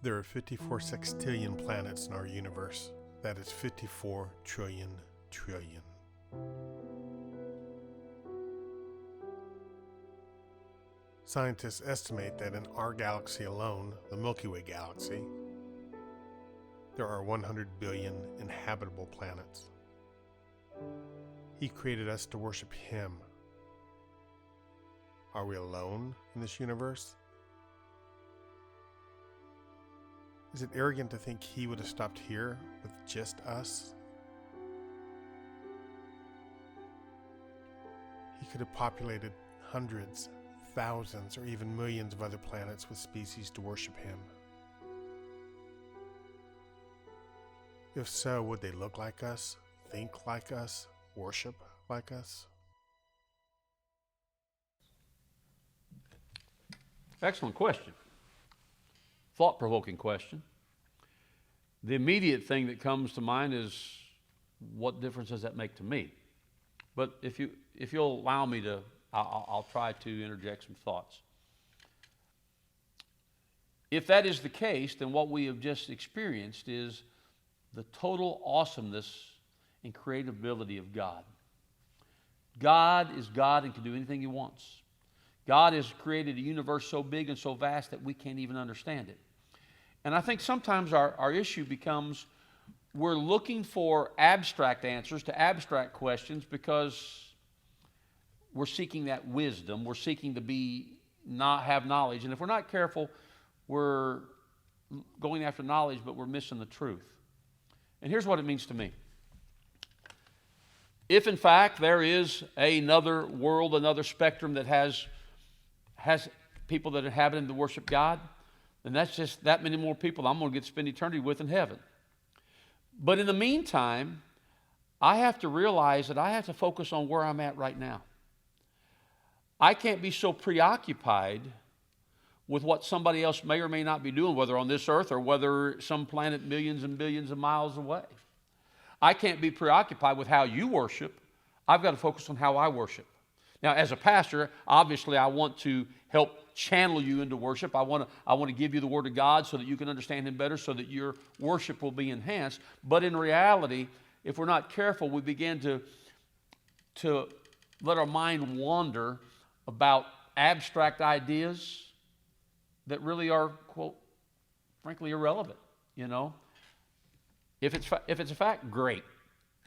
There are 54 sextillion planets in our universe. That is 54 trillion trillion. Scientists estimate that in our galaxy alone, the Milky Way galaxy, there are 100 billion inhabitable planets. He created us to worship Him. Are we alone in this universe? Is it arrogant to think He would have stopped here with just us? He could have populated hundreds, thousands, or even millions of other planets with species to worship Him. If so, would they look like us, think like us, worship like us? Excellent question. Thought-provoking question. The immediate thing that comes to mind is, what difference does that make to me? But if you'll allow me to, I'll try to interject some thoughts. If that is the case, then what we have just experienced is the total awesomeness and creativity of God. God is God and can do anything He wants. God has created a universe so big and so vast that we can't even understand it. And I think sometimes our issue becomes we're looking for abstract answers to abstract questions because we're seeking that wisdom. We're seeking to not have knowledge. And if we're not careful, we're going after knowledge, but we're missing the truth. And here's what it means to me. If, in fact, there is another world, another spectrum that has people that inhabit and to worship God, then that's just that many more people I'm going to get to spend eternity with in heaven. But in the meantime, I have to realize that I have to focus on where I'm at right now. I can't be so preoccupied with what somebody else may or may not be doing, whether on this earth or whether some planet millions and billions of miles away. I can't be preoccupied with how you worship. I've got to focus on how I worship. Now, as a pastor, obviously I want to help channel you into worship. I want to give you the Word of God so that you can understand Him better, so that your worship will be enhanced. But in reality, if we're not careful, we begin to let our mind wander about abstract ideas that really are, quote, frankly irrelevant, you know. If it's a fact, great.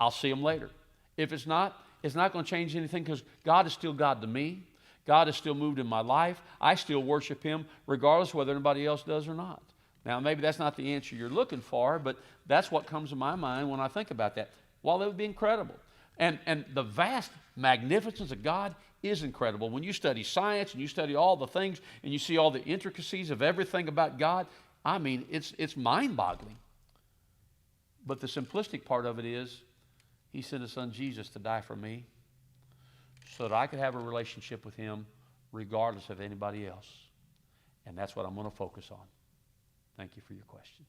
I'll see them later. If it's not going to change anything, because God is still God to me. God is still moved in my life. I still worship Him regardless of whether anybody else does or not. Now, maybe that's not the answer you're looking for, but that's what comes to my mind when I think about that. Well, that would be incredible. And the vast magnificence of God is incredible. When you study science and you study all the things and you see all the intricacies of everything about God, I mean, it's mind-boggling. But the simplistic part of it is, He sent His Son Jesus to die for me so that I could have a relationship with Him regardless of anybody else. And that's what I'm going to focus on. Thank you for your question.